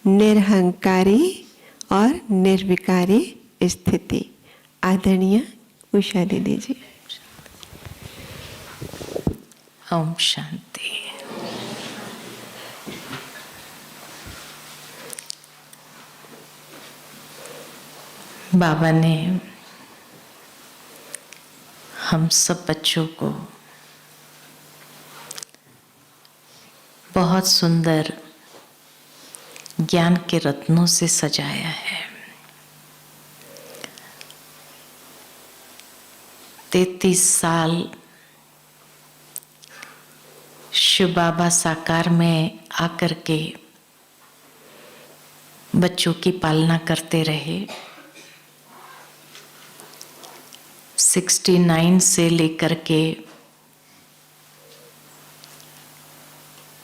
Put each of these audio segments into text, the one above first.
निरहंकारी और निर्विकारी स्थिति। आदरणीय उषा दीदी जी। ओम शांति। बाबा ने हम सब बच्चों को बहुत सुंदर ज्ञान के रत्नों से सजाया है। 33 साल शिव बाबा साकार में आकर के बच्चों की पालना करते रहे। 69 से लेकर के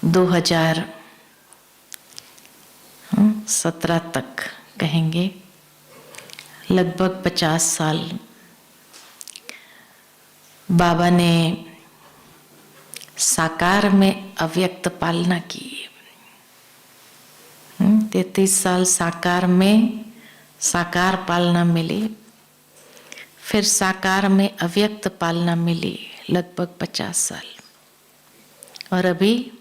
2017 तक कहेंगे, लगभग 50 साल बाबा ने साकार में अव्यक्त पालना की। 33 साल साकार में साकार पालना मिली, फिर साकार में अव्यक्त पालना मिली, लगभग 50 साल। और अभी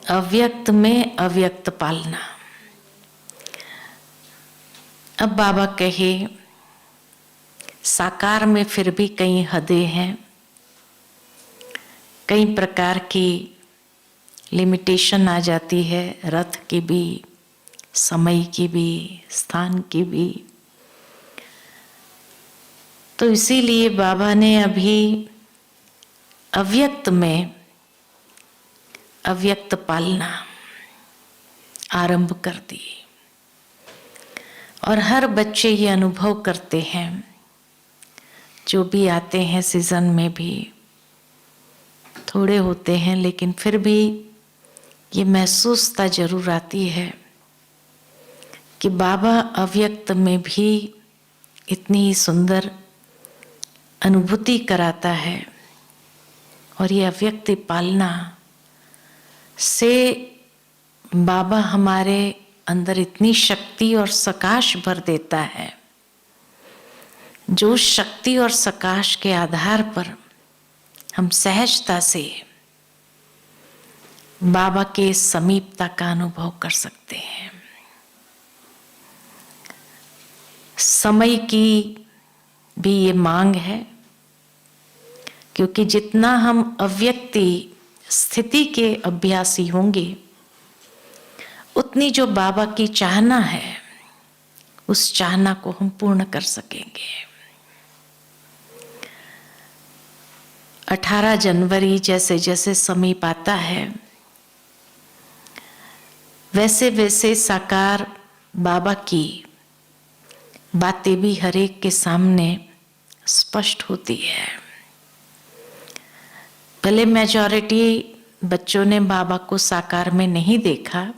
अव्यक्त में अव्यक्त पालना। अब बाबा कहे साकार में फिर भी कई हदें हैं, कई प्रकार की लिमिटेशन आ जाती है, रथ की भी, समय की भी, स्थान की भी। तो इसीलिए बाबा ने अभी अव्यक्त में अव्यक्त पालना आरंभ कर दी। और हर बच्चे ये अनुभव करते हैं, जो भी आते हैं सीजन में भी, थोड़े होते हैं लेकिन फिर भी ये महसूसता जरूर आती है कि बाबा अव्यक्त में भी इतनी सुंदर अनुभूति कराता है। और ये अव्यक्त पालना से बाबा हमारे अंदर इतनी शक्ति और सकाश भर देता है, जो शक्ति और सकाश के आधार पर हम सहजता से बाबा के समीपता का अनुभव कर सकते हैं। समय की भी ये मांग है, क्योंकि जितना हम अव्यक्ति स्थिति के अभ्यासी होंगे, उतनी जो बाबा की चाहना है, उस चाहना को हम पूर्ण कर सकेंगे। 18 जनवरी जैसे जैसे समीप आता है, वैसे वैसे साकार बाबा की बातें भी हर एक के सामने स्पष्ट होती है। भले मेजॉरिटी बच्चों ने बाबा को साकार में नहीं देखा,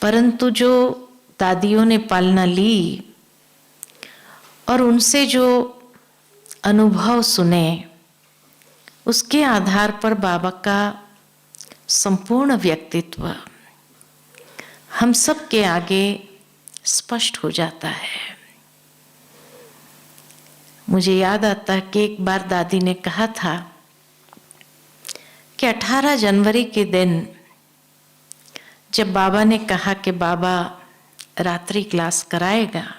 परंतु जो दादियों ने पालना ली और उनसे जो अनुभव सुने, उसके आधार पर बाबा का संपूर्ण व्यक्तित्व हम सब के आगे स्पष्ट हो जाता है। मुझे याद आता है कि एक बार दादी ने कहा था कि 18 जनवरी के दिन जब बाबा ने कहा कि बाबा रात्रि क्लास कराएगा,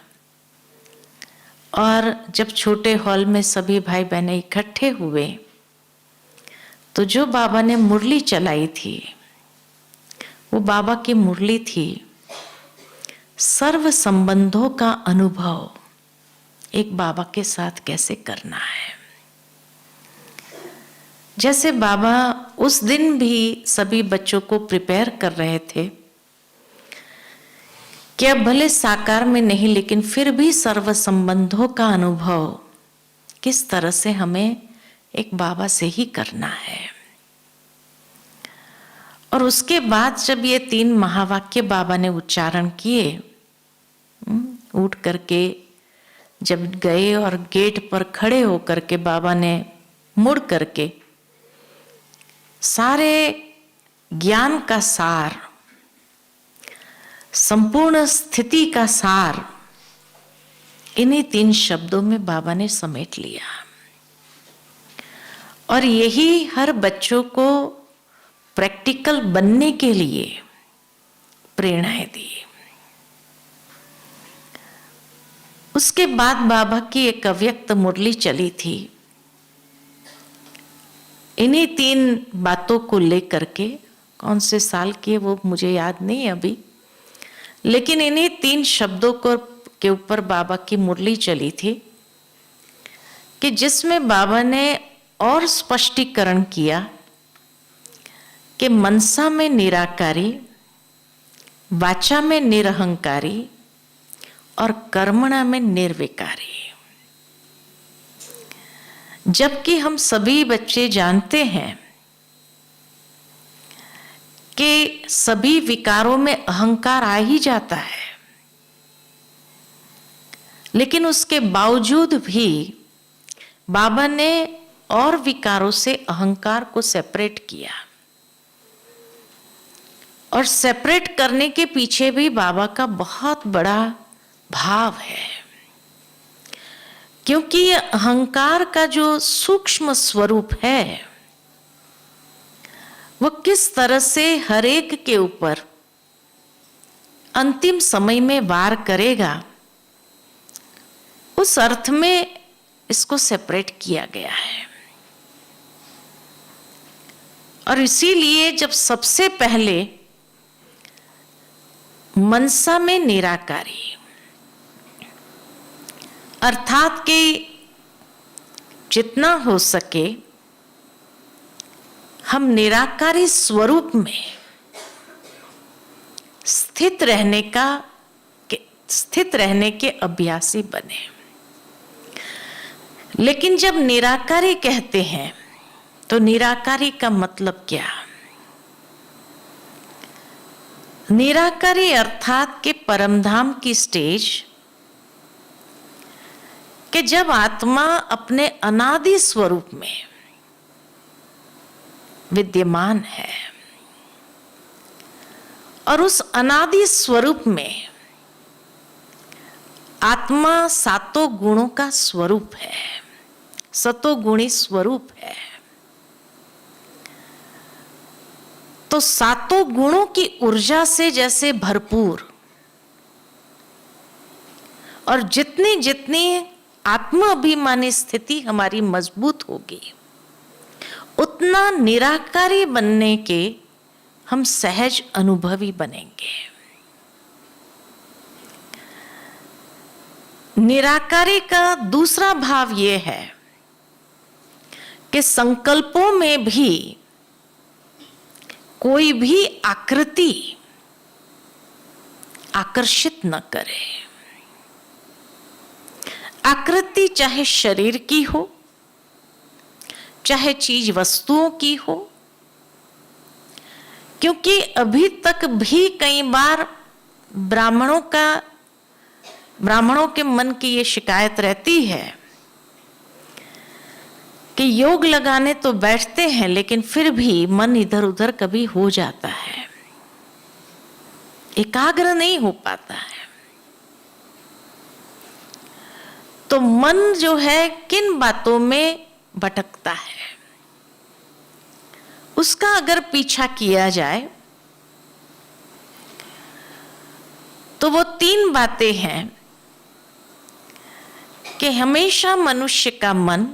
और जब छोटे हॉल में सभी भाई बहनें इकट्ठे हुए, तो जो बाबा ने मुरली चलाई थी, वो बाबा की मुरली थी सर्व संबंधों का अनुभव एक बाबा के साथ कैसे करना है। जैसे बाबा उस दिन भी सभी बच्चों को प्रिपेयर कर रहे थे कि अब भले साकार में नहीं, लेकिन फिर भी सर्व संबंधों का अनुभव किस तरह से हमें एक बाबा से ही करना है। और उसके बाद जब ये 3 महावाक्य बाबा ने उच्चारण किए, उठ करके जब गए और गेट पर खड़े होकर के बाबा ने मुड़ करके सारे ज्ञान का सार, संपूर्ण स्थिति का सार इन्हीं 3 शब्दों में बाबा ने समेट लिया। और यही हर बच्चों को प्रैक्टिकल बनने के लिए प्रेरणाएं दी। उसके बाद बाबा की एक अव्यक्त मुरली चली थी, इन्हीं 3 बातों को लेकर के। कौन से साल की है वो मुझे याद नहीं अभी, लेकिन इन्हीं 3 शब्दों को के ऊपर बाबा की मुरली चली थी कि जिसमें बाबा ने और स्पष्टीकरण किया कि मनसा में निराकारी, वाचा में निरहंकारी और कर्मणा में निर्विकारी। जबकि हम सभी बच्चे जानते हैं कि सभी विकारों में अहंकार आ ही जाता है, लेकिन उसके बावजूद भी बाबा ने और विकारों से अहंकार को सेपरेट किया। और सेपरेट करने के पीछे भी बाबा का बहुत बड़ा भाव है, क्योंकि अहंकार का जो सूक्ष्म स्वरूप है वो किस तरह से हर एक के ऊपर अंतिम समय में वार करेगा, उस अर्थ में इसको सेपरेट किया गया है। और इसीलिए जब सबसे पहले मनसा में निराकारी, अर्थात कि जितना हो सके हम निराकारी स्वरूप में स्थित रहने के अभ्यासी बने। लेकिन जब निराकारी कहते हैं तो निराकारी का मतलब क्या? निराकारी अर्थात के परमधाम की स्टेज, कि जब आत्मा अपने अनादि स्वरूप में विद्यमान है और उस अनादि स्वरूप में आत्मा 7 गुणों का स्वरूप है, सतोगुणी स्वरूप है। तो 7 गुणों की ऊर्जा से जैसे भरपूर, और जितनी जितनी आत्म अभिमानी स्थिति हमारी मजबूत होगी, उतना निराकारी बनने के हम सहज अनुभवी बनेंगे। निराकारी का दूसरा भाव यह है कि संकल्पों में भी कोई भी आकृति आकर्षित न करे। आकृति चाहे शरीर की हो, चाहे चीज वस्तुओं की हो, क्योंकि अभी तक भी कई बार ब्राह्मणों के मन की ये शिकायत रहती है कि योग लगाने तो बैठते हैं लेकिन फिर भी मन इधर उधर कभी हो जाता है, एकाग्र नहीं हो पाता है। तो मन जो है किन बातों में भटकता है, उसका अगर पीछा किया जाए तो वो 3 बातें हैं कि हमेशा मनुष्य का मन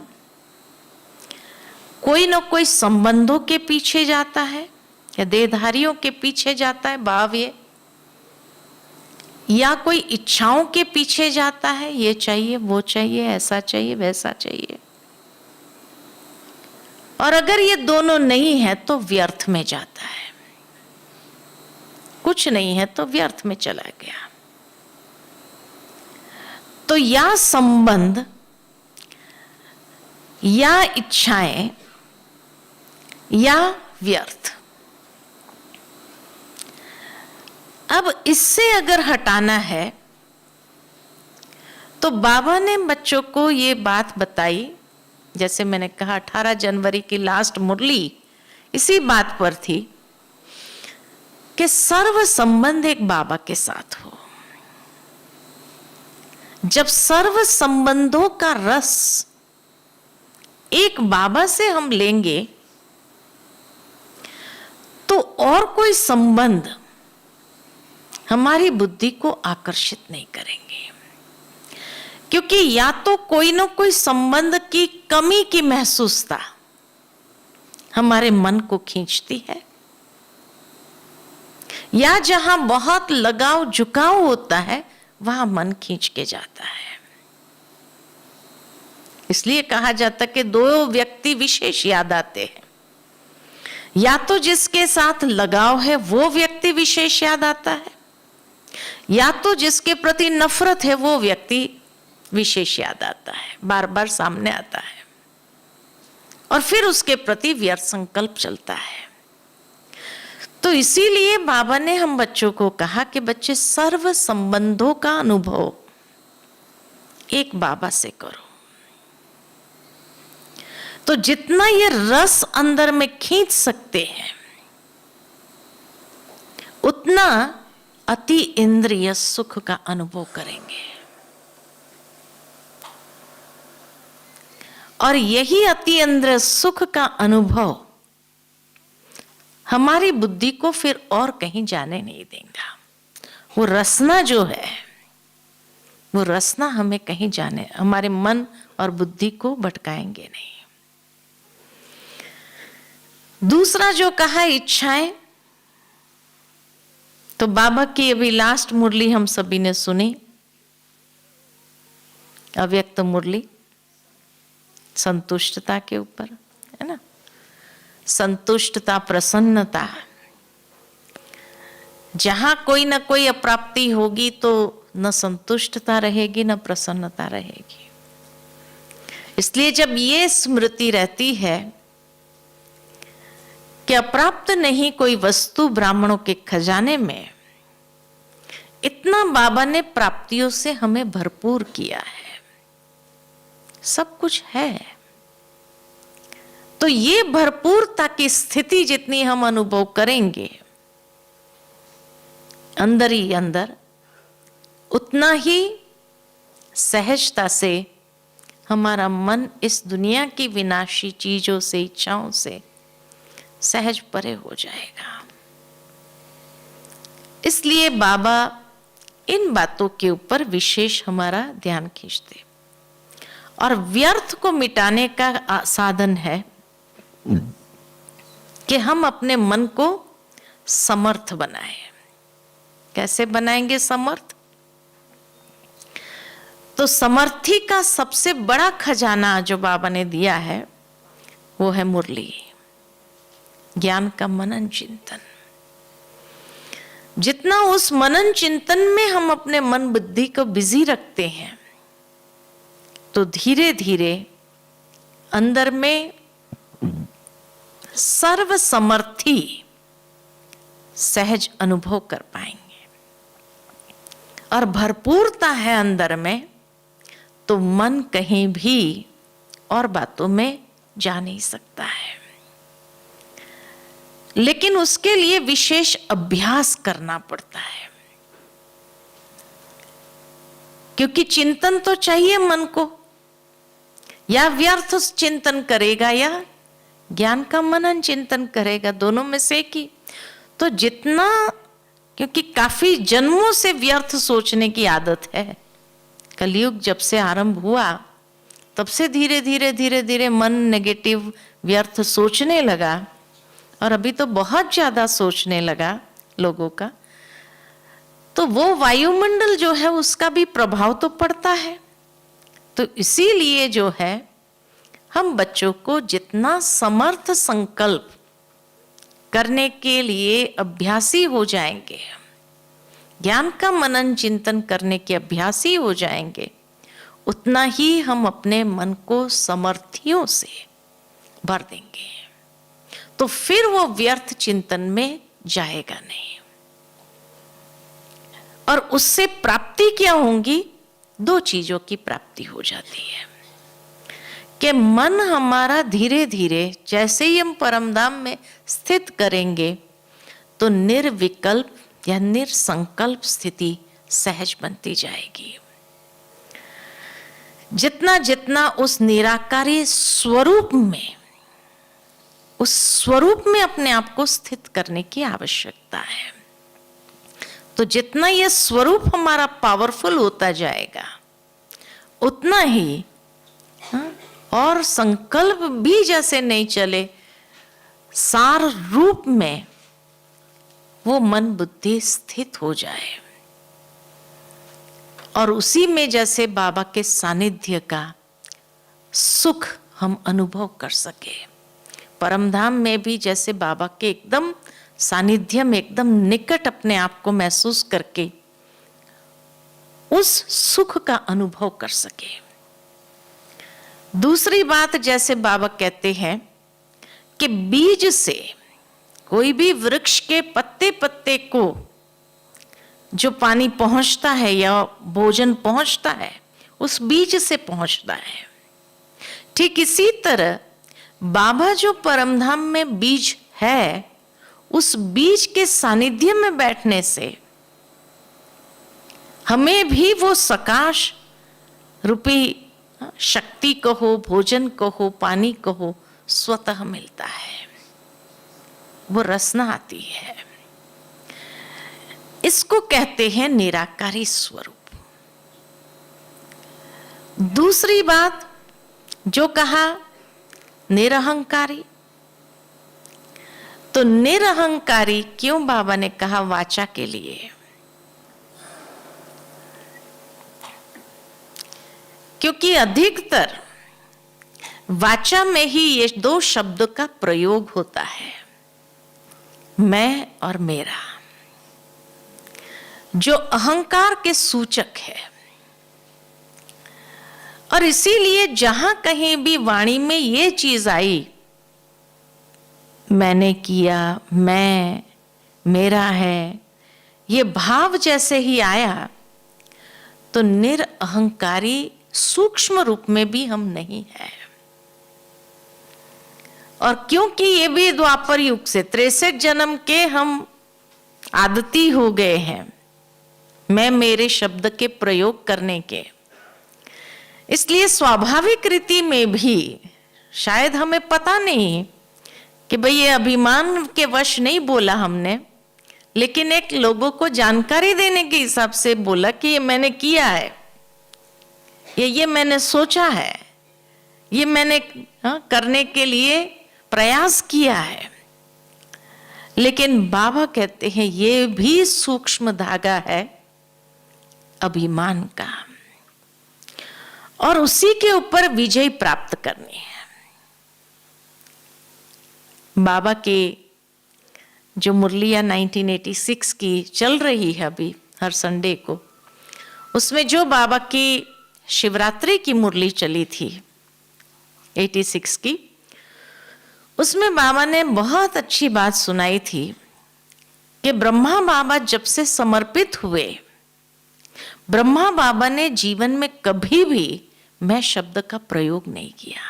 कोई न कोई संबंधों के पीछे जाता है या देहधारियों के पीछे जाता है, भाव ये, या कोई इच्छाओं के पीछे जाता है, ये चाहिए वो चाहिए, ऐसा चाहिए वैसा चाहिए। और अगर ये दोनों नहीं है तो व्यर्थ में जाता है, कुछ नहीं है तो व्यर्थ में चला गया। तो या संबंध या इच्छाएं या व्यर्थ। अब इससे अगर हटाना है तो बाबा ने बच्चों को ये बात बताई, जैसे मैंने कहा 18 जनवरी की लास्ट मुरली इसी बात पर थी कि सर्व संबंध एक बाबा के साथ हो। जब सर्व संबंधों का रस एक बाबा से हम लेंगे तो और कोई संबंध हमारी बुद्धि को आकर्षित नहीं करेंगे, क्योंकि या तो कोई ना कोई संबंध की कमी की महसूसता हमारे मन को खींचती है, या जहां बहुत लगाव झुकाव होता है वहां मन खींच के जाता है। इसलिए कहा जाता कि दो व्यक्ति विशेष याद आते हैं, या तो जिसके साथ लगाव है वो व्यक्ति विशेष याद आता है, या तो जिसके प्रति नफरत है वो व्यक्ति विशेष याद आता है, बार बार सामने आता है, और फिर उसके प्रति व्यर्थ संकल्प चलता है। तो इसीलिए बाबा ने हम बच्चों को कहा कि बच्चे सर्व संबंधों का अनुभव एक बाबा से करो। तो जितना ये रस अंदर में खींच सकते हैं उतना अति इंद्रिय सुख का अनुभव करेंगे, और यही अति इंद्रिय सुख का अनुभव हमारी बुद्धि को फिर और कहीं जाने नहीं देगा। वो रसना जो है, वो रसना हमें कहीं जाने, हमारे मन और बुद्धि को भटकाएंगे नहीं। दूसरा जो कहा इच्छाएं, तो बाबा की अभी लास्ट मुरली हम सभी ने सुनी, अव्यक्त मुरली संतुष्टता के ऊपर, है ना। संतुष्टता, प्रसन्नता। जहां कोई ना कोई अप्राप्ति होगी तो न संतुष्टता रहेगी न प्रसन्नता रहेगी। इसलिए जब ये स्मृति रहती है कि अप्राप्त नहीं कोई वस्तु ब्राह्मणों के खजाने में, इतना बाबा ने प्राप्तियों से हमें भरपूर किया है, सब कुछ है। तो ये भरपूरता की स्थिति जितनी हम अनुभव करेंगे अंदर ही अंदर, उतना ही सहजता से हमारा मन इस दुनिया की विनाशी चीजों से, इच्छाओं से सहज परे हो जाएगा। इसलिए बाबा इन बातों के ऊपर विशेष हमारा ध्यान खींचते, और व्यर्थ को मिटाने का साधन है कि हम अपने मन को समर्थ बनाएं। कैसे बनाएंगे समर्थ? तो समर्थी का सबसे बड़ा खजाना जो बाबा ने दिया है वो है मुरली, ज्ञान का मनन चिंतन। जितना उस मनन चिंतन में हम अपने मन बुद्धि को बिजी रखते हैं, तो धीरे धीरे अंदर में सर्व समर्थी सहज अनुभव कर पाएंगे। और भरपूरता है अंदर में, तो मन कहीं भी और बातों में जा नहीं सकता है। लेकिन उसके लिए विशेष अभ्यास करना पड़ता है, क्योंकि चिंतन तो चाहिए मन को, या व्यर्थ चिंतन करेगा या ज्ञान का मनन चिंतन करेगा, दोनों में से की। तो जितना, क्योंकि काफी जन्मों से व्यर्थ सोचने की आदत है, कलयुग जब से आरंभ हुआ तब से धीरे धीरे धीरे धीरे मन नेगेटिव व्यर्थ सोचने लगा, और अभी तो बहुत ज्यादा सोचने लगा लोगों का। तो वो वायुमंडल जो है उसका भी प्रभाव तो पड़ता है। तो इसीलिए जो है हम बच्चों को जितना समर्थ संकल्प करने के लिए अभ्यासी हो जाएंगे, ज्ञान का मनन चिंतन करने के अभ्यासी हो जाएंगे, उतना ही हम अपने मन को समर्थियों से भर देंगे। तो फिर वो व्यर्थ चिंतन में जाएगा नहीं। और उससे प्राप्ति क्या होंगी? दो चीजों की प्राप्ति हो जाती है कि मन हमारा धीरे धीरे जैसे ही हम परमधाम में स्थित करेंगे तो निर्विकल्प या निरसंकल्प स्थिति सहज बनती जाएगी। जितना जितना उस निराकारी स्वरूप में, उस स्वरूप में अपने आप को स्थित करने की आवश्यकता है, तो जितना यह स्वरूप हमारा पावरफुल होता जाएगा उतना ही और संकल्प भी जैसे नहीं चले, सार रूप में वो मन बुद्धि स्थित हो जाए और उसी में जैसे बाबा के सानिध्य का सुख हम अनुभव कर सके। परमधाम में भी जैसे बाबा के एकदम सानिध्य में एकदम निकट अपने आप को महसूस करके उस सुख का अनुभव कर सके। दूसरी बात, जैसे बाबा कहते हैं कि बीज से कोई भी वृक्ष के पत्ते पत्ते को जो पानी पहुंचता है या भोजन पहुंचता है उस बीज से पहुंचता है। ठीक इसी तरह बाबा जो परमधाम में बीज है, उस बीज के सानिध्य में बैठने से हमें भी वो सकाश रूपी शक्ति कहो, भोजन कहो, पानी कहो, स्वतः मिलता है, वो रसना आती है। इसको कहते हैं निराकारी स्वरूप। दूसरी बात जो कहा निरहंकारी, तो निरहंकारी क्यों बाबा ने कहा वाचा के लिए? क्योंकि अधिकतर वाचा में ही ये दो शब्द का प्रयोग होता है, मैं और मेरा, जो अहंकार के सूचक है। और इसीलिए जहां कहीं भी वाणी में ये चीज आई, मैंने किया, मैं, मेरा है, ये भाव जैसे ही आया तो निरअहंकारी सूक्ष्म रूप में भी हम नहीं है। और क्योंकि ये भी द्वापर युग से 63 जन्म के हम आदती हो गए हैं मैं मेरे शब्द के प्रयोग करने के, इसलिए स्वाभाविक रीति में भी शायद हमें पता नहीं कि भाई ये अभिमान के वश नहीं बोला हमने, लेकिन एक लोगों को जानकारी देने के हिसाब से बोला कि ये मैंने किया है, ये मैंने सोचा है, ये मैंने करने के लिए प्रयास किया है। लेकिन बाबा कहते हैं ये भी सूक्ष्म धागा है अभिमान का, और उसी के ऊपर विजय प्राप्त करनी है। बाबा के जो मुरलिया 1986 की चल रही है अभी हर संडे को, उसमें जो बाबा की शिवरात्रि की मुरली चली थी 86 की, उसमें बाबा ने बहुत अच्छी बात सुनाई थी कि ब्रह्मा बाबा जब से समर्पित हुए, ब्रह्मा बाबा ने जीवन में कभी भी मैं शब्द का प्रयोग नहीं किया।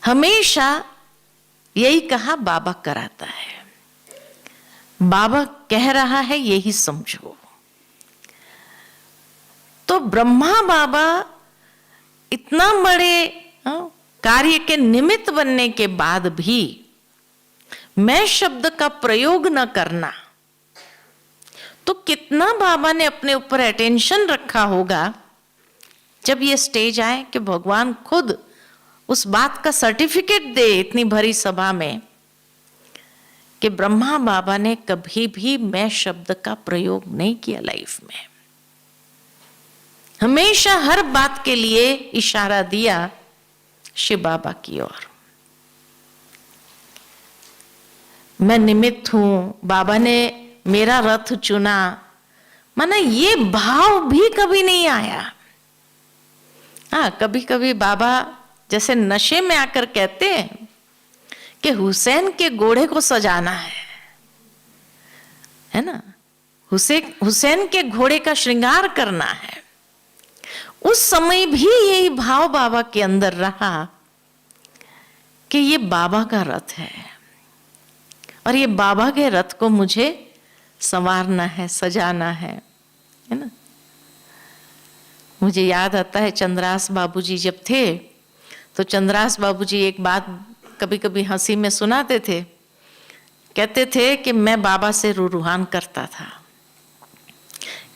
हमेशा यही कहा बाबा कराता है, बाबा कह रहा है यही समझो। तो ब्रह्मा बाबा इतना बड़े कार्य के निमित्त बनने के बाद भी मैं शब्द का प्रयोग न करना, तो कितना बाबा ने अपने ऊपर अटेंशन रखा होगा जब ये स्टेज आए कि भगवान खुद उस बात का सर्टिफिकेट दे इतनी भरी सभा में कि ब्रह्मा बाबा ने कभी भी मैं शब्द का प्रयोग नहीं किया लाइफ में। हमेशा हर बात के लिए इशारा दिया शिव बाबा की ओर। मैं निमित्त हूं, बाबा ने मेरा रथ चुना, माना ये भाव भी कभी नहीं आया। हाँ, कभी कभी बाबा जैसे नशे में आकर कहते हैं कि हुसैन के घोड़े को सजाना है ना, हुसैन के घोड़े का श्रृंगार करना है, उस समय भी यही भाव बाबा के अंदर रहा कि ये बाबा का रथ है और ये बाबा के रथ को मुझे संवारना है, सजाना है ना। मुझे याद आता है चंद्रास बाबूजी जब थे तो चंद्रास बाबूजी एक बात कभी कभी हंसी में सुनाते थे। कहते थे कि मैं बाबा से रूहान करता था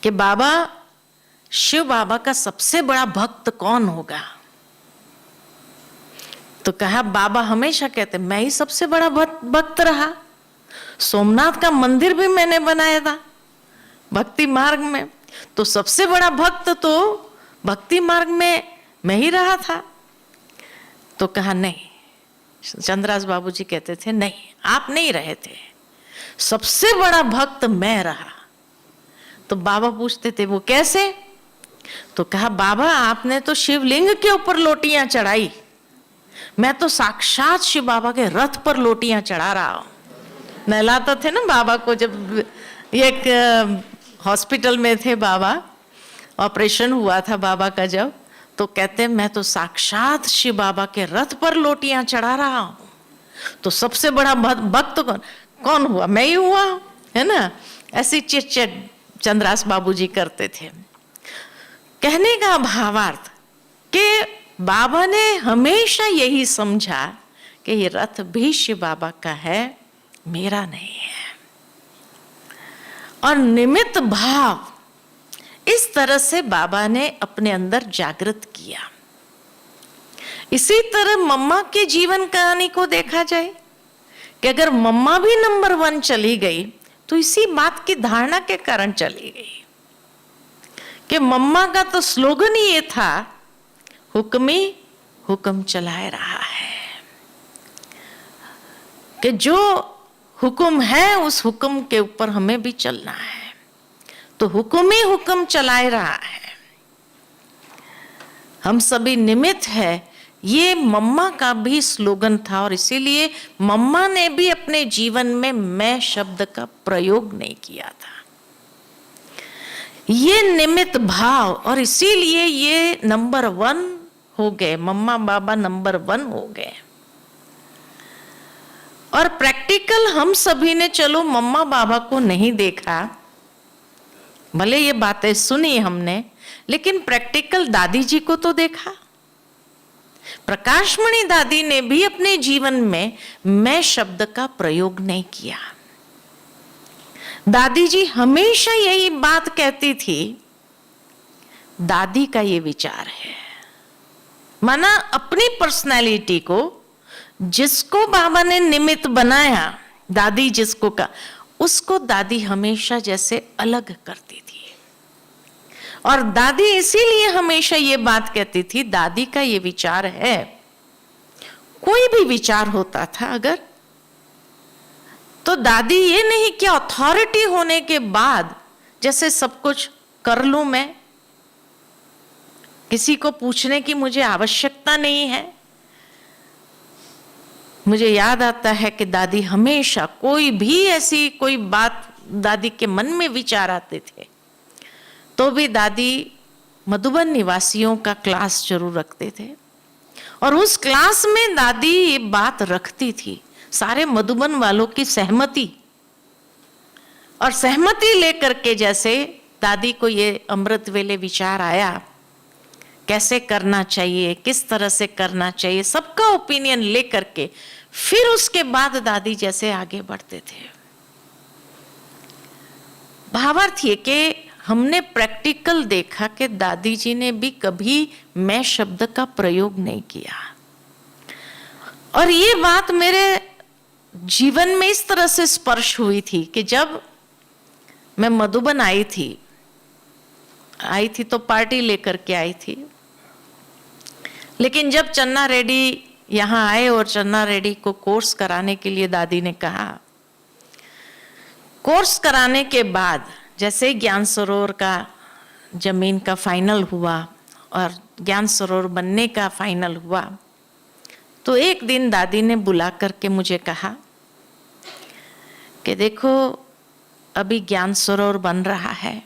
कि बाबा, शिव बाबा का सबसे बड़ा भक्त कौन होगा? तो कहा बाबा हमेशा कहते मैं ही सबसे बड़ा भक्त रहा। सोमनाथ का मंदिर भी मैंने बनाया था भक्ति मार्ग में, तो सबसे बड़ा भक्त तो भक्ति मार्ग में मैं ही रहा था। तो कहा नहीं, चंद्रास बाबूजी कहते थे नहीं, आप नहीं रहे थे, सबसे बड़ा भक्त मैं रहा। तो बाबा पूछते थे वो कैसे? तो कहा बाबा आपने तो शिवलिंग के ऊपर लोटियां चढ़ाई, मैं तो साक्षात शिव बाबा के रथ पर लोटियां चढ़ा रहा हूं। नहलाते थे ना बाबा को, जब एक हॉस्पिटल में थे बाबा, ऑपरेशन हुआ था बाबा का जब, तो कहते मैं तो साक्षात शिव बाबा के रथ पर लोटियां चढ़ा रहा हूं। तो सबसे बड़ा भक्त कौन हुआ? मैं ही हुआ, है ना। ऐसी चिट चंद्रास बाबूजी करते थे। कहने का भावार्थ कि बाबा ने हमेशा यही समझा कि ये रथ भी शिव बाबा का है, मेरा नहीं है। और निमित्त भाव इस तरह से बाबा ने अपने अंदर जागृत किया। इसी तरह मम्मा के जीवन कहानी को देखा जाए कि अगर मम्मा भी नंबर 1 चली गई तो इसी बात की धारणा के कारण चली गई कि मम्मा का तो स्लोगन ही ये था, हुक्मी हुक्म चलाए रहा है, कि जो हुक्म है उस हुक्म के ऊपर हमें भी चलना है। तो हुक्म ही हुक्म चलाए रहा है, हम सभी निमित्त है। ये मम्मा का भी स्लोगन था और इसीलिए मम्मा ने भी अपने जीवन में मैं शब्द का प्रयोग नहीं किया था। ये निमित्त भाव, और इसीलिए ये नंबर 1 हो गए, मम्मा बाबा नंबर 1 हो गए। और प्रैक्टिकल हम सभी ने चलो मम्मा बाबा को नहीं देखा, भले ये बातें सुनी हमने, लेकिन प्रैक्टिकल दादी जी को तो देखा। प्रकाशमणि दादी ने भी अपने जीवन में मैं शब्द का प्रयोग नहीं किया। दादी जी हमेशा यही बात कहती थी, दादी का ये विचार है। माना अपनी पर्सनैलिटी को, जिसको बाबा ने निमित्त बनाया, दादी जिसको का, उसको दादी हमेशा जैसे अलग करती थी। और दादी इसीलिए हमेशा ये बात कहती थी, दादी का ये विचार है। कोई भी विचार होता था अगर, तो दादी ये नहीं कि अथॉरिटी होने के बाद जैसे सब कुछ कर लूं मैं, किसी को पूछने की मुझे आवश्यकता नहीं है। मुझे याद आता है कि दादी हमेशा कोई भी ऐसी कोई बात दादी के मन में विचार आते थे तो भी दादी मधुबन निवासियों का क्लास जरूर रखते थे, और उस क्लास में दादी ये बात रखती थी, सारे मधुबन वालों की सहमति, और सहमति लेकर के जैसे दादी को ये अमृत वेले विचार आया, कैसे करना चाहिए, किस तरह से करना चाहिए, सबका ओपिनियन लेकर के फिर उसके बाद दादी जैसे आगे बढ़ते थे। भावार्थ ये कि हमने प्रैक्टिकल देखा कि दादी जी ने भी कभी मैं शब्द का प्रयोग नहीं किया। और ये बात मेरे जीवन में इस तरह से स्पर्श हुई थी कि जब मैं मधुबन आई थी तो पार्टी लेकर के आई थी, लेकिन जब चन्ना रेड्डी यहाँ आए और चन्ना रेड्डी को कोर्स कराने के लिए दादी ने कहा, कोर्स कराने के बाद जैसे ज्ञान सरोवर का जमीन का फाइनल हुआ और ज्ञान सरोवर बनने का फाइनल हुआ, तो एक दिन दादी ने बुला करके मुझे कहा कि देखो अभी ज्ञान सरोवर बन रहा है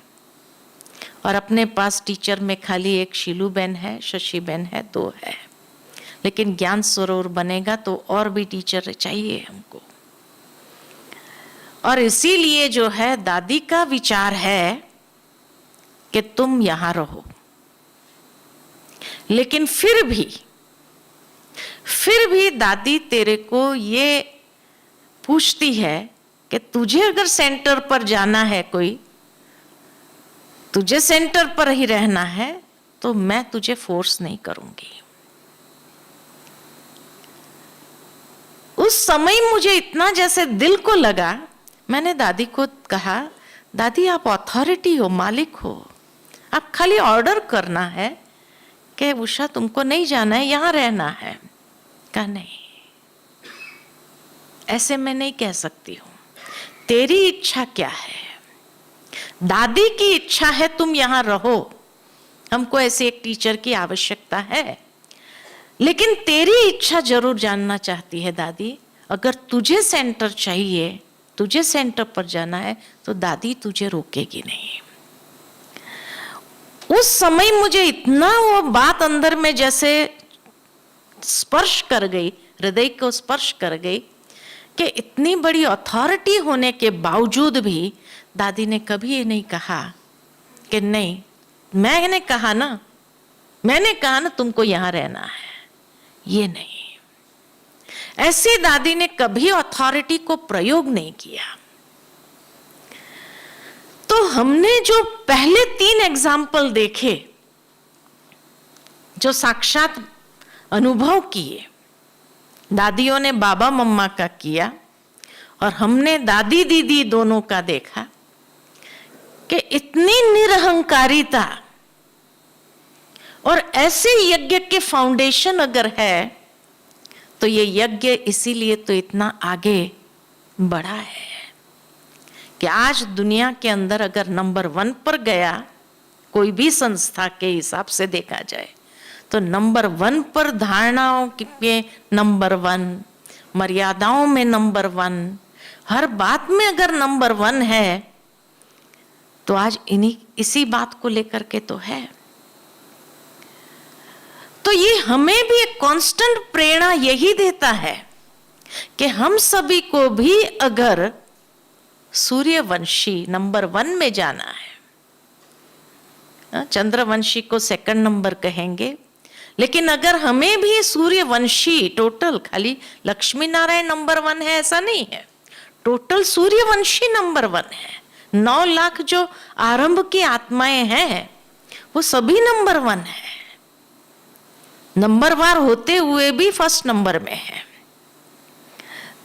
और अपने पास टीचर में खाली एक शीलू बहन है, शशि बहन है, 2 है। लेकिन ज्ञान सरोवर बनेगा तो और भी टीचर चाहिए हमको। और इसीलिए जो है दादी का विचार है कि तुम यहां रहो। लेकिन फिर भी दादी तेरे को ये पूछती है कि तुझे अगर सेंटर पर जाना है, कोई तुझे सेंटर पर ही रहना है, तो मैं तुझे फोर्स नहीं करूंगी। उस समय मुझे इतना जैसे दिल को लगा, मैंने दादी को कहा, दादी आप अथॉरिटी हो, मालिक हो, आप खाली ऑर्डर करना है कि उषा तुमको नहीं जाना है, यहां रहना है। कहा नहीं, ऐसे मैं नहीं कह सकती हूं, तेरी इच्छा क्या है? दादी की इच्छा है तुम यहां रहो, हमको ऐसे एक टीचर की आवश्यकता है, लेकिन तेरी इच्छा जरूर जानना चाहती है दादी। अगर तुझे सेंटर चाहिए, तुझे सेंटर पर जाना है, तो दादी तुझे रोकेगी नहीं। उस समय मुझे इतना वो बात अंदर में जैसे स्पर्श कर गई, हृदय को स्पर्श कर गई, कि इतनी बड़ी अथॉरिटी होने के बावजूद भी दादी ने कभी ये नहीं कहा कि नहीं, मैंने कहा ना तुमको यहां रहना है, ये नहीं। ऐसी दादी ने कभी अथॉरिटी को प्रयोग नहीं किया। तो हमने जो पहले 3 एग्जाम्पल देखे, जो साक्षात अनुभव किए, दादियों ने बाबा मम्मा का किया और हमने दादी दीदी दोनों का देखा कि इतनी निरहंकारिता और ऐसे यज्ञ के फाउंडेशन अगर है, तो ये यज्ञ इसीलिए तो इतना आगे बढ़ा है कि आज दुनिया के अंदर अगर नंबर 1 पर गया, कोई भी संस्था के हिसाब से देखा जाए, तो नंबर 1 पर धारणाओं के नंबर 1, मर्यादाओं में नंबर 1, हर बात में अगर नंबर 1 है, तो आज इसी बात को लेकर के तो है। तो ये हमें भी एक कांस्टेंट प्रेरणा यही देता है कि हम सभी को भी अगर सूर्यवंशी नंबर 1 में जाना है, चंद्रवंशी को 2nd नंबर कहेंगे, लेकिन अगर हमें भी सूर्यवंशी टोटल, खाली लक्ष्मी नारायण नंबर 1 है ऐसा नहीं है, टोटल सूर्यवंशी नंबर 1 है। 9 लाख जो आरंभ की आत्माएं हैं वो सभी नंबर 1 है, नंबरवार होते हुए भी 1st नंबर में है।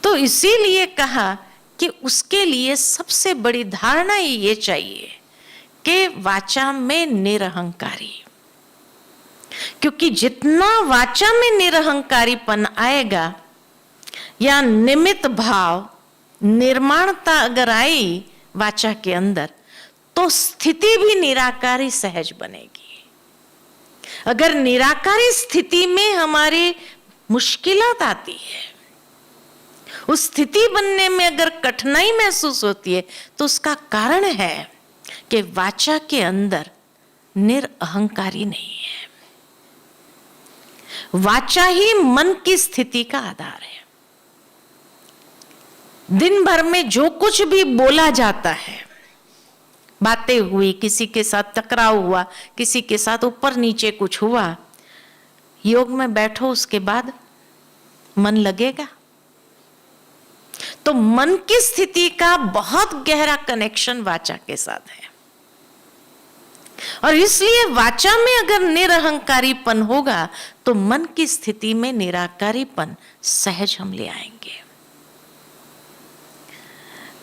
तो इसीलिए कहा कि उसके लिए सबसे बड़ी धारणा ये चाहिए कि वाचा में निरहंकारी, क्योंकि जितना वाचा में निरहंकारीपन आएगा या निमित्त भाव, निर्माणता अगर आई वाचा के अंदर, तो स्थिति भी निराकारी सहज बनेगी। अगर निराकारी स्थिति में हमारी मुश्किलात आती है, उस स्थिति बनने में अगर कठिनाई महसूस होती है, तो उसका कारण है कि वाचा के अंदर निरअहंकारी नहीं है। वाचा ही मन की स्थिति का आधार है। दिन भर में जो कुछ भी बोला जाता है, बातें हुई, किसी के साथ टकराव हुआ, किसी के साथ ऊपर नीचे कुछ हुआ, योग में बैठो उसके बाद मन लगेगा। तो मन की स्थिति का बहुत गहरा कनेक्शन वाचा के साथ है, और इसलिए वाचा में अगर निरहंकारीपन होगा तो मन की स्थिति में निराकारीपन सहज हम ले आएंगे।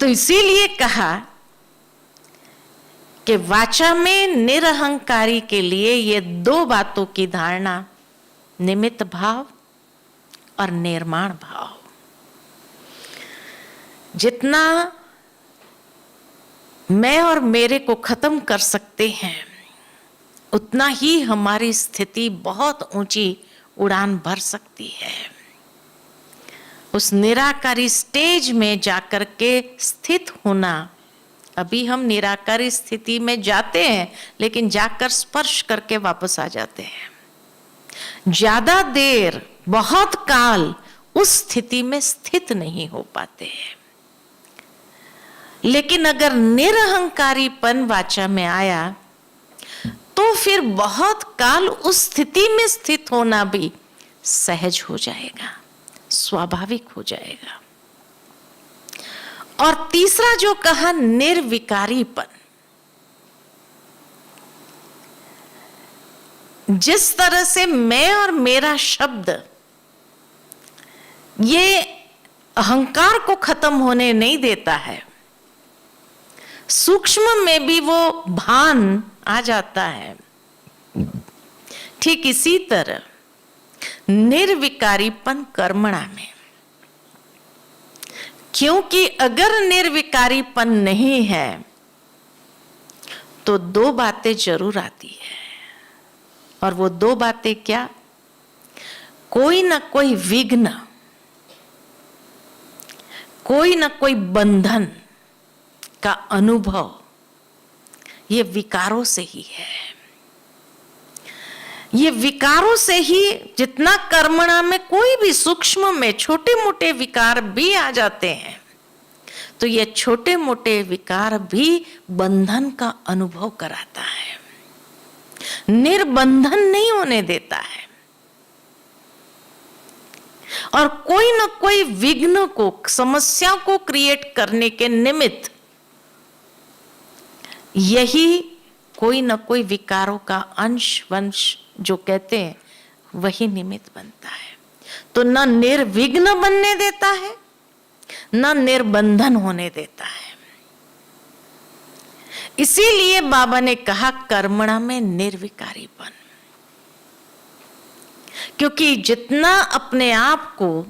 तो इसीलिए कहा कि वाचा में निरहंकारी के लिए ये 2 बातों की धारणा, निमित्त भाव और निर्माण भाव, जितना मैं और मेरे को खत्म कर सकते हैं, उतना ही हमारी स्थिति बहुत ऊंची उड़ान भर सकती है। उस निराकारी स्टेज में जाकर के स्थित होना अभी हम निराकारी स्थिति में जाते हैं, लेकिन जाकर स्पर्श करके वापस आ जाते हैं। ज्यादा देर, बहुत काल उस स्थिति में स्थित नहीं हो पाते हैं। लेकिन अगर निरहंकारीपन वाचा में आया तो फिर बहुत काल उस स्थिति में स्थित होना भी सहज हो जाएगा, स्वाभाविक हो जाएगा। और तीसरा जो कहा, निर्विकारीपन। जिस तरह से मैं और मेरा शब्द ये अहंकार को खत्म होने नहीं देता है, सूक्ष्म में भी वो भान आ जाता है, ठीक इसी तरह निर्विकारीपन कर्मणा में। क्योंकि अगर निर्विकारीपन नहीं है तो दो बातें जरूर आती है, और वो दो बातें क्या? कोई ना कोई विघ्न, कोई ना कोई बंधन का अनुभव ये विकारों से ही है। ये विकारों से ही, जितना कर्मणा में कोई भी सूक्ष्म में छोटे मोटे विकार भी आ जाते हैं, तो ये छोटे मोटे विकार भी बंधन का अनुभव कराता है, निर्बंधन नहीं होने देता है। और कोई ना कोई विघ्न को, समस्या को क्रिएट करने के निमित्त यही कोई ना कोई विकारों का अंश वंश जो कहते हैं वही निमित्त बनता है। तो न निर्विघ्न बनने देता है, न निर्बंधन होने देता है। इसीलिए बाबा ने कहा कर्मणा में निर्विकारीपन। क्योंकि जितना अपने आप को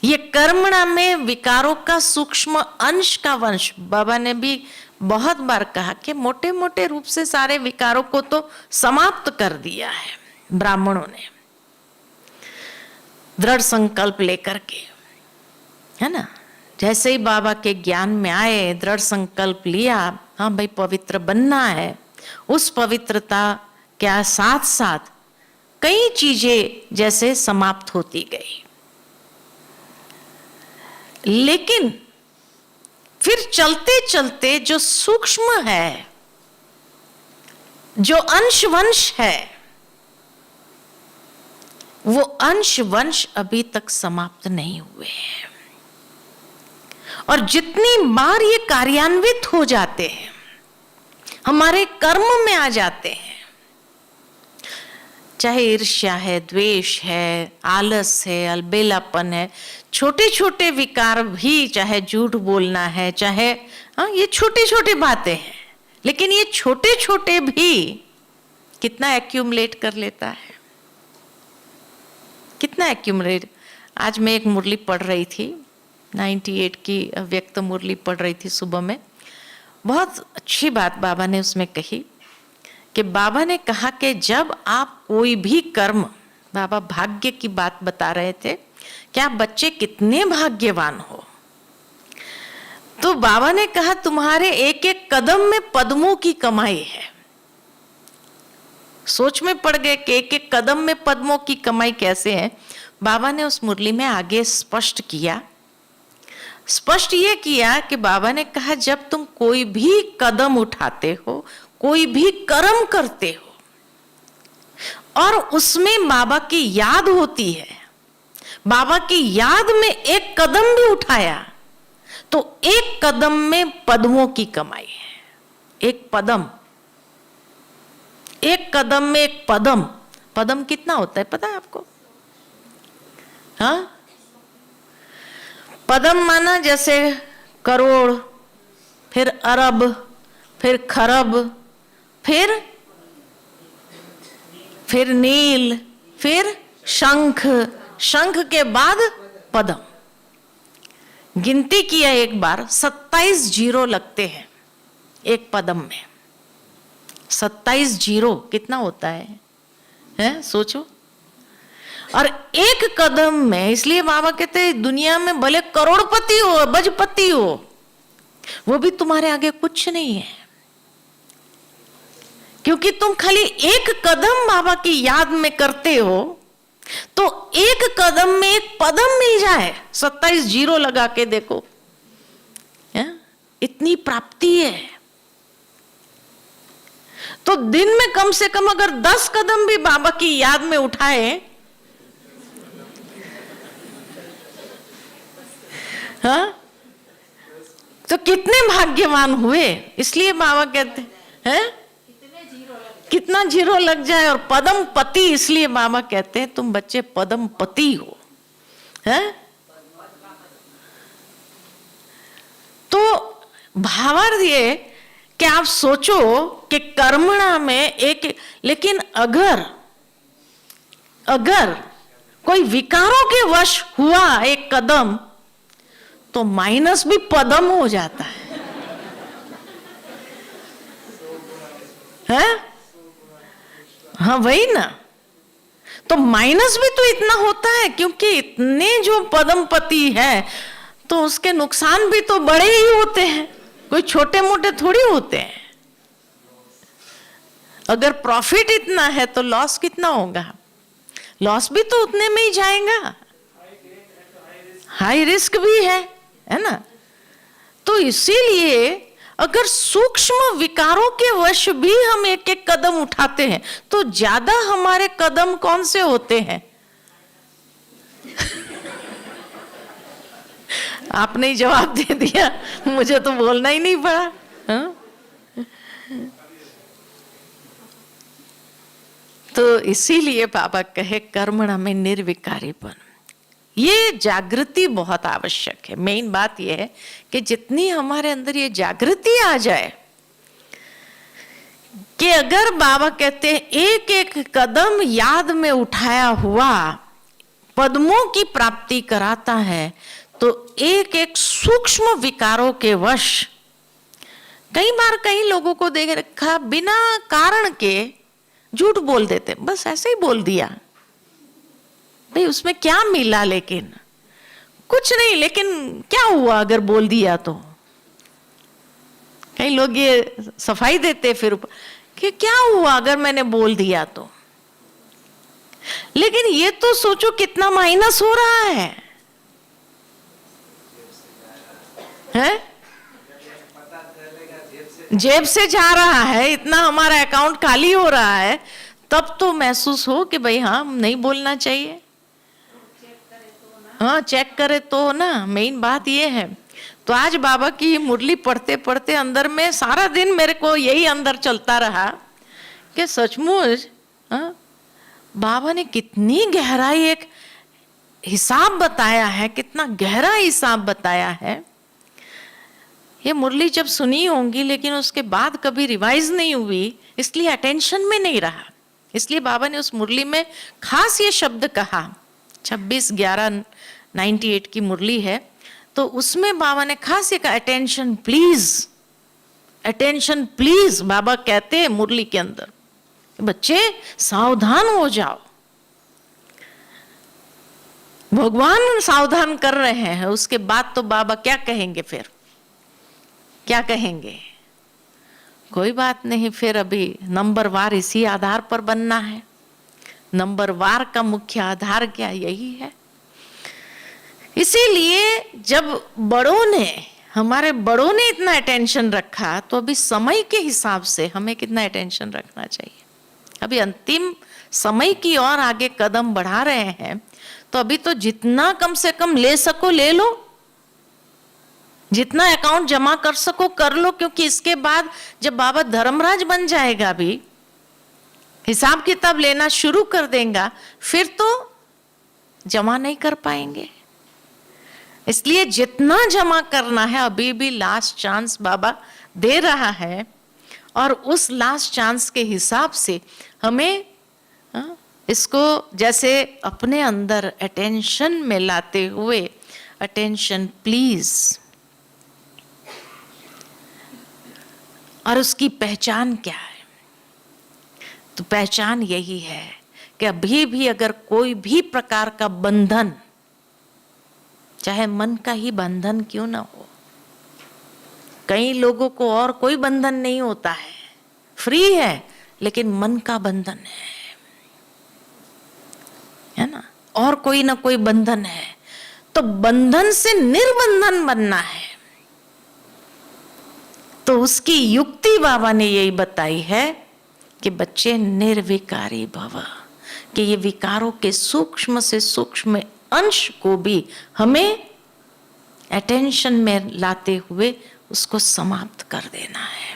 ये कर्मणा में विकारों का सूक्ष्म अंश का वंश, बाबा ने भी बहुत बार कहा कि मोटे मोटे रूप से सारे विकारों को तो समाप्त कर दिया है ब्राह्मणों ने, दृढ़ संकल्प लेकर के, है ना। जैसे ही बाबा के ज्ञान में आए, दृढ़ संकल्प लिया, हाँ भाई पवित्र बनना है, उस पवित्रता के साथ साथ कई चीजें जैसे समाप्त होती गई। लेकिन फिर चलते चलते जो सूक्ष्म है, जो अंश वंश है, वो अंश वंश अभी तक समाप्त नहीं हुए हैं। और जितनी बार ये कार्यान्वित हो जाते हैं, हमारे कर्म में आ जाते हैं, चाहे ईर्ष्या है, द्वेष है, आलस है, अलबेलापन है, छोटे छोटे विकार भी, चाहे झूठ बोलना है, चाहे ये छोटी छोटी बातें हैं, लेकिन ये छोटे छोटे भी कितना एक्यूमुलेट कर लेता है, कितना एक्यूमुलेट। आज मैं एक मुरली पढ़ रही थी, 98 की व्यक्त मुरली पढ़ रही थी सुबह में। बहुत अच्छी बात बाबा ने उसमें कही कि बाबा ने कहा कि जब आप कोई भी कर्म, बाबा भाग्य की बात बता रहे थे, क्या बच्चे कितने भाग्यवान हो। तो बाबा ने कहा तुम्हारे एक एक कदम में पद्मों की कमाई है। सोच में पड़ गए कि एक एक कदम में पद्मों की कमाई कैसे है। बाबा ने उस मुरली में आगे स्पष्ट किया, स्पष्ट ये किया कि बाबा ने कहा जब तुम कोई भी कदम उठाते हो, कोई भी कर्म करते हो और उसमें बाबा की याद होती है, बाबा की याद में एक कदम भी उठाया, तो एक कदम में पद्मों की कमाई है। एक पदम, एक कदम में एक पदम। पदम कितना होता है पता है आपको? हाँ, पदम माना जैसे करोड़, फिर अरब, फिर खरब, फिर नील, फिर शंख, शंख के बाद पदम। गिनती किया एक बार, 27 जीरो लगते हैं एक पदम में। 27 जीरो कितना होता है सोचो। और एक कदम में, इसलिए बाबा कहते हैं दुनिया में भले करोड़पति हो, अबजपति हो, वो भी तुम्हारे आगे कुछ नहीं है, क्योंकि तुम खाली एक कदम बाबा की याद में करते हो, तो एक कदम में एक पदम मिल जाए, 27 जीरो लगा के देखो, इतनी प्राप्ति है। तो दिन में कम से कम अगर 10 कदम भी बाबा की याद में उठाए, हाँ, तो कितने भाग्यवान हुए। इसलिए बाबा कहते हैं कितना जीरो लग जाए। और पदम पति, इसलिए बाबा कहते हैं तुम बच्चे पदम पति हो, हैं? तो भावार्थ ये कि आप सोचो कि कर्मणा में एक, लेकिन अगर कोई विकारों के वश हुआ एक कदम, तो माइनस भी पदम हो जाता है? हाँ वही ना, तो माइनस भी तो इतना होता है, क्योंकि इतने जो पदमपति है तो उसके नुकसान भी तो बड़े ही होते हैं, कोई छोटे मोटे थोड़ी होते हैं। अगर प्रॉफिट इतना है तो लॉस कितना होगा? लॉस भी तो उतने में ही जाएगा। हाई रिस्क भी है ना। तो इसीलिए अगर सूक्ष्म विकारों के वश भी हम एक एक कदम उठाते हैं, तो ज्यादा हमारे कदम कौन से होते हैं? आपने ही जवाब दे दिया, मुझे तो बोलना ही नहीं पड़ा। हाँ? तो इसीलिए बाबा कहे कर्मणा में निर्विकारीपन। ये जागृति बहुत आवश्यक है। मेन बात यह है कि जितनी हमारे अंदर ये जागृति आ जाए कि अगर बाबा कहते हैं एक एक कदम याद में उठाया हुआ पद्मों की प्राप्ति कराता है, तो एक एक सूक्ष्म विकारों के वश, कई बार कई लोगों को देख रखा बिना कारण के झूठ बोल देते, बस ऐसे ही बोल दिया, भाई उसमें क्या मिला, लेकिन कुछ नहीं, लेकिन क्या हुआ अगर बोल दिया तो। कई लोग ये सफाई देते फिर कि क्या हुआ अगर मैंने बोल दिया तो। लेकिन ये तो सोचो कितना माइनस हो रहा है? जेब से जा रहा है, इतना हमारा अकाउंट खाली हो रहा है, तब तो महसूस हो कि भाई हाँ नहीं बोलना चाहिए। हाँ चेक करे तो ना, मेन बात ये है। तो आज बाबा की मुरली पढ़ते पढ़ते अंदर में सारा दिन मेरे को यही अंदर चलता रहा कि सचमुच बाबा ने कितनी गहराई एक हिसाब बताया है, कितना गहरा हिसाब बताया है। ये मुरली जब सुनी होंगी लेकिन उसके बाद कभी रिवाइज नहीं हुई, इसलिए अटेंशन में नहीं रहा। इसलिए बाबा ने उस मुरली में खास ये शब्द कहा, 26/11/98 की मुरली है, तो उसमें बाबा ने खास ये कहा अटेंशन प्लीज, अटेंशन प्लीज। बाबा कहते हैं मुरली के अंदर, बच्चे सावधान हो जाओ, भगवान सावधान कर रहे हैं। उसके बाद तो बाबा क्या कहेंगे, फिर क्या कहेंगे? कोई बात नहीं, फिर अभी नंबरवार इसी आधार पर बनना है। नंबरवार का मुख्य आधार क्या? यही है। इसीलिए जब बड़ों ने, हमारे बड़ों ने इतना अटेंशन रखा, तो अभी समय के हिसाब से हमें कितना अटेंशन रखना चाहिए? अभी अंतिम समय की ओर आगे कदम बढ़ा रहे हैं, तो अभी तो जितना कम से कम ले सको ले लो, जितना अकाउंट जमा कर सको कर लो, क्योंकि इसके बाद जब बाबा धर्मराज बन जाएगा, भी हिसाब किताब लेना शुरू कर देगा, फिर तो जमा नहीं कर पाएंगे। इसलिए जितना जमा करना है अभी भी लास्ट चांस बाबा दे रहा है, और उस लास्ट चांस के हिसाब से हमें इसको जैसे अपने अंदर अटेंशन में लाते हुए, अटेंशन प्लीज। और उसकी पहचान क्या है? तो पहचान यही है कि अभी भी अगर कोई भी प्रकार का बंधन, चाहे मन का ही बंधन क्यों ना हो, कई लोगों को और कोई बंधन नहीं होता है, फ्री है, लेकिन मन का बंधन है ना, और कोई ना कोई बंधन है। तो बंधन से निर्बंधन बनना है, तो उसकी युक्ति बाबा ने यही बताई है कि बच्चे निर्विकारी भव, कि ये विकारों के सूक्ष्म से सूक्ष्म अंश को भी हमें अटेंशन में लाते हुए उसको समाप्त कर देना है।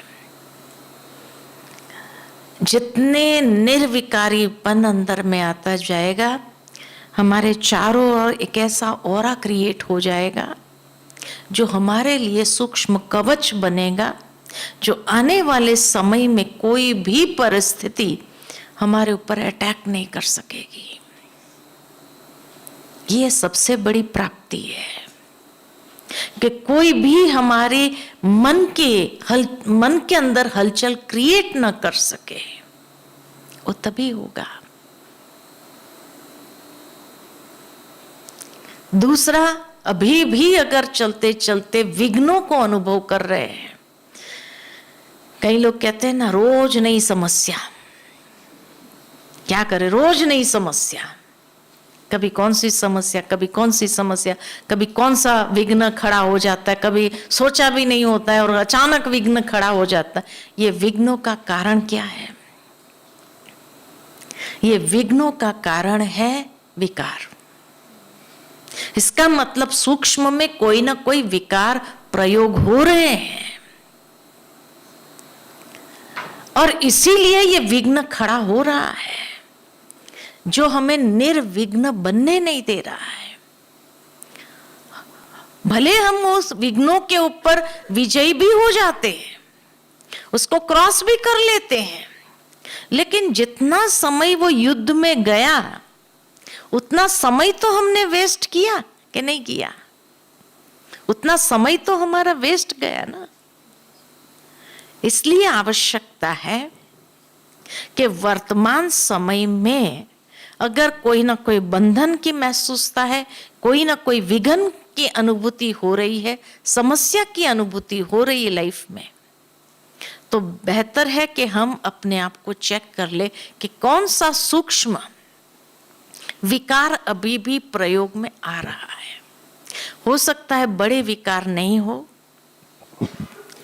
जितने निर्विकारीपन अंदर में आता जाएगा, हमारे चारों ओर एक ऐसा ऑरा क्रिएट हो जाएगा जो हमारे लिए सूक्ष्म कवच बनेगा, जो आने वाले समय में कोई भी परिस्थिति हमारे ऊपर अटैक नहीं कर सकेगी। ये सबसे बड़ी प्राप्ति है कि कोई भी हमारे मन के अंदर हलचल क्रिएट न कर सके। वो तभी होगा। दूसरा, अभी भी अगर चलते चलते विघ्नों को अनुभव कर रहे हैं, कई लोग कहते हैं ना, रोज नई समस्या, क्या करें, रोज नई समस्या, कभी कौन सी समस्या, कभी कौन सी समस्या, कभी कौन सा विघ्न खड़ा हो जाता है, कभी सोचा भी नहीं होता है और अचानक विघ्न खड़ा हो जाता है। ये विघ्नों का कारण क्या है? ये विघ्नों का कारण है विकार। इसका मतलब सूक्ष्म में कोई ना कोई विकार प्रयोग हो रहे हैं और इसीलिए ये विघ्न खड़ा हो रहा है, जो हमें निर्विघ्न बनने नहीं दे रहा है। भले हम उस विघ्नों के ऊपर विजयी भी हो जाते हैं, उसको क्रॉस भी कर लेते हैं, लेकिन जितना समय वो युद्ध में गया उतना समय तो हमने वेस्ट किया कि नहीं किया? उतना समय तो हमारा वेस्ट गया ना। इसलिए आवश्यकता है कि वर्तमान समय में अगर कोई ना कोई बंधन की महसूसता है, कोई ना कोई विघ्न की अनुभूति हो रही है, समस्या की अनुभूति हो रही है लाइफ में, तो बेहतर है कि हम अपने आप को चेक कर ले कि कौन सा सूक्ष्म विकार अभी भी प्रयोग में आ रहा है। हो सकता है बड़े विकार नहीं हो,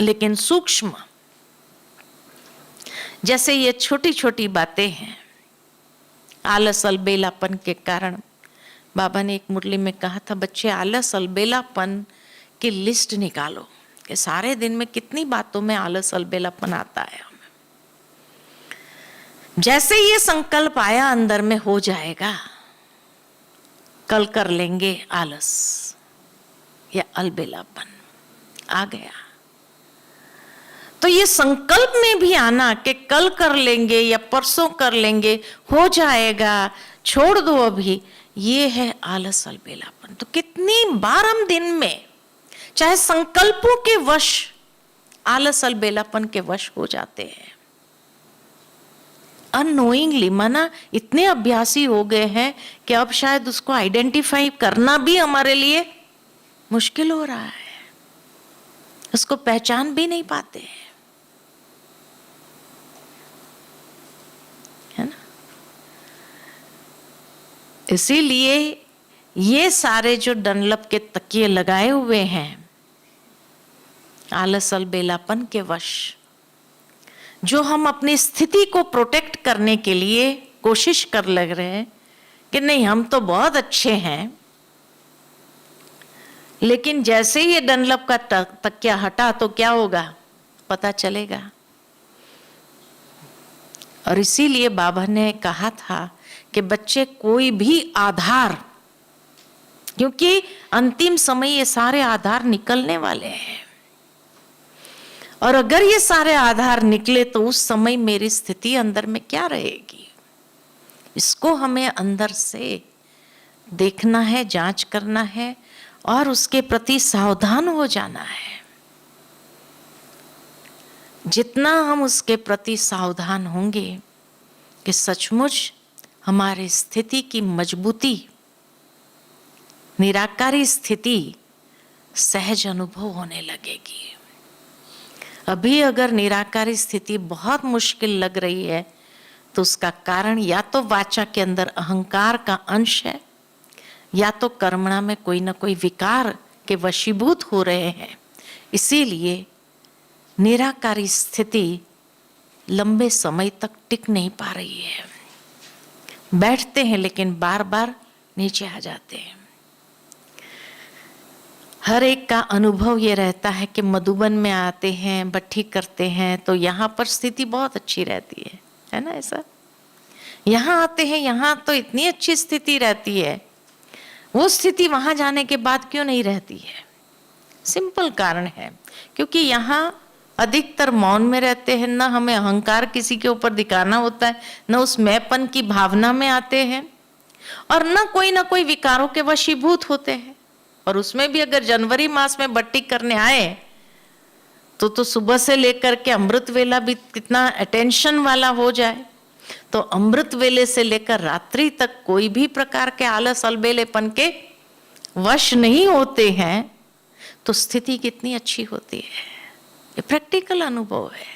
लेकिन सूक्ष्म, जैसे ये छोटी छोटी बातें हैं, आलस अलबेलापन के कारण बाबा ने एक मुरली में कहा था, बच्चे आलस अलबेलापन की लिस्ट निकालो कि सारे दिन में कितनी बातों में आलस अलबेलापन आता है हमें। जैसे ये संकल्प आया अंदर में, हो जाएगा, कल कर लेंगे, आलस या अलबेलापन आ गया, तो ये संकल्प में भी आना कि कल कर लेंगे या परसों कर लेंगे, हो जाएगा, छोड़ दो अभी, ये है आलस अलबेलापन। तो कितनी बार हम दिन में चाहे संकल्पों के वश आलस अलबेलापन के वश हो जाते हैं, अननोइंगली, माना इतने अभ्यासी हो गए हैं कि अब शायद उसको आइडेंटिफाई करना भी हमारे लिए मुश्किल हो रहा है, उसको पहचान भी नहीं पाते हैं, है ना। इसीलिए ये सारे जो डनलप के तकिए लगाए हुए हैं, आलस अलबेलापन के वश, जो हम अपनी स्थिति को प्रोटेक्ट करने के लिए कोशिश कर लग रहे हैं कि नहीं हम तो बहुत अच्छे हैं, लेकिन जैसे ही ये डनलप का तकिया हटा तो क्या होगा पता चलेगा। और इसीलिए बाबा ने कहा था कि बच्चे कोई भी आधार, क्योंकि अंतिम समय ये सारे आधार निकलने वाले हैं, और अगर ये सारे आधार निकले तो उस समय मेरी स्थिति अंदर में क्या रहेगी, इसको हमें अंदर से देखना है, जांच करना है और उसके प्रति सावधान हो जाना है। जितना हम उसके प्रति सावधान होंगे कि सचमुच हमारी स्थिति की मजबूती, निराकारी स्थिति सहज अनुभव होने लगेगी। अभी अगर निराकारी स्थिति बहुत मुश्किल लग रही है तो उसका कारण या तो वाचा के अंदर अहंकार का अंश है, या तो कर्मणा में कोई ना कोई विकार के वशीभूत हो रहे हैं। इसीलिए निराकारी स्थिति लंबे समय तक टिक नहीं पा रही है। बैठते हैं लेकिन बार बार नीचे आ जाते हैं। हर एक का अनुभव ये रहता है कि मधुबन में आते हैं, भट्ठी करते हैं तो यहाँ पर स्थिति बहुत अच्छी रहती है ना? ऐसा यहाँ आते हैं, यहाँ तो इतनी अच्छी स्थिति रहती है, वो स्थिति वहां जाने के बाद क्यों नहीं रहती है? सिंपल कारण है, क्योंकि यहाँ अधिकतर मौन में रहते हैं, ना हमें अहंकार किसी के ऊपर दिखाना होता है, न उस मैंपन की भावना में आते हैं, और न कोई विकारों के वशीभूत होते हैं। और उसमें भी अगर जनवरी मास में भट्टी करने आए तो सुबह से लेकर के अमृत वेला भी कितना अटेंशन वाला हो जाए, तो अमृत वेले से लेकर रात्रि तक कोई भी प्रकार के आलस अलबेलेपन के वश नहीं होते हैं, तो स्थिति कितनी अच्छी होती है। ये प्रैक्टिकल अनुभव है।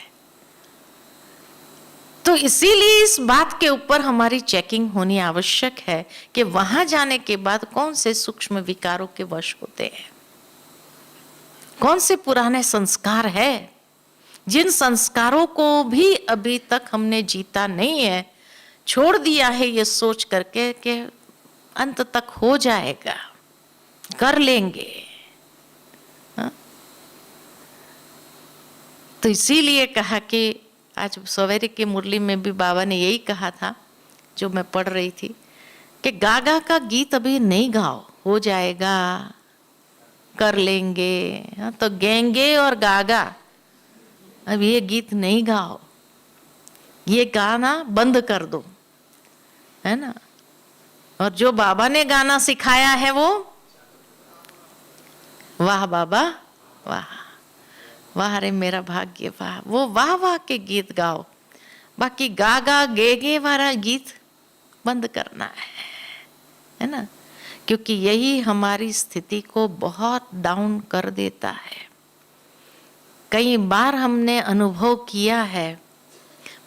तो इसीलिए इस बात के ऊपर हमारी चेकिंग होनी आवश्यक है कि वहां जाने के बाद कौन से सूक्ष्म विकारों के वश होते हैं, कौन से पुराने संस्कार है, जिन संस्कारों को भी अभी तक हमने जीता नहीं है, छोड़ दिया है ये सोच करके कि अंत तक हो जाएगा, कर लेंगे। तो इसीलिए कहा कि आज सवेरे की मुरली में भी बाबा ने यही कहा था, जो मैं पढ़ रही थी, कि गागा का गीत अभी नहीं गाओ, हो जाएगा, कर लेंगे। तो गेंगे और गागा, अब ये गीत नहीं गाओ, ये गाना बंद कर दो, है ना? और जो बाबा ने गाना सिखाया है वो वाह बाबा वाह, वाह रे मेरा भाग्य वाह, वो वाह वाह के गीत गाओ, बाकी गा गा गे गे वाला गीत बंद करना है ना? क्योंकि यही हमारी स्थिति को बहुत डाउन कर देता है। कई बार हमने अनुभव किया है,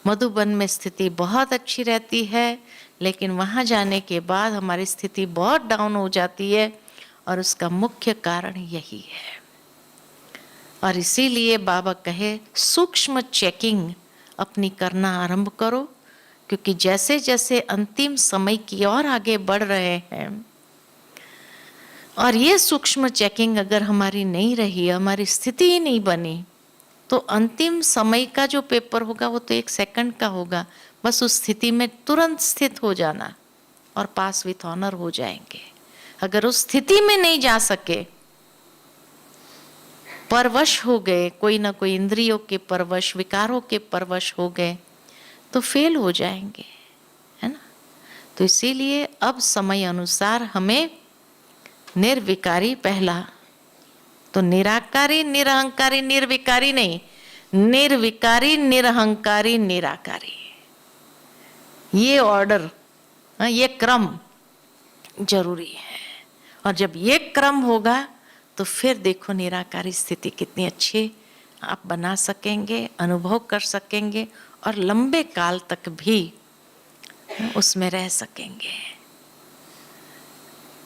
मधुबन में स्थिति बहुत अच्छी रहती है, लेकिन वहां जाने के बाद हमारी स्थिति बहुत डाउन हो जाती है, और उसका मुख्य कारण यही है। और इसीलिए बाबा कहे सूक्ष्म चेकिंग अपनी करना आरंभ करो, क्योंकि जैसे जैसे अंतिम समय की ओर आगे बढ़ रहे हैं, और ये सूक्ष्म चेकिंग अगर हमारी नहीं रही, हमारी स्थिति ही नहीं बनी, तो अंतिम समय का जो पेपर होगा वो तो 1 सेकंड का होगा, बस उस स्थिति में तुरंत स्थित हो जाना और पास विथ ऑनर हो जाएंगे। अगर उस स्थिति में नहीं जा सके, परवश हो गए, कोई ना कोई इंद्रियों के परवश, विकारों के परवश हो गए, तो फेल हो जाएंगे, है ना? तो इसीलिए अब समय अनुसार हमें निर्विकारी, पहला तो निराकारी, निरहंकारी, निर्विकारी नहीं, निर्विकारी, निरहंकारी, निराकारी, ये ऑर्डर, ये क्रम जरूरी है। और जब ये क्रम होगा तो फिर देखो निराकारी स्थिति कितनी अच्छी आप बना सकेंगे, अनुभव कर सकेंगे, और लंबे काल तक भी उसमें रह सकेंगे।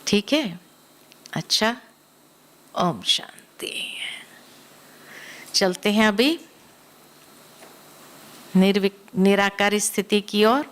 ठीक है? अच्छा, ओम शांति। चलते हैं अभी निराकारी स्थिति की ओर।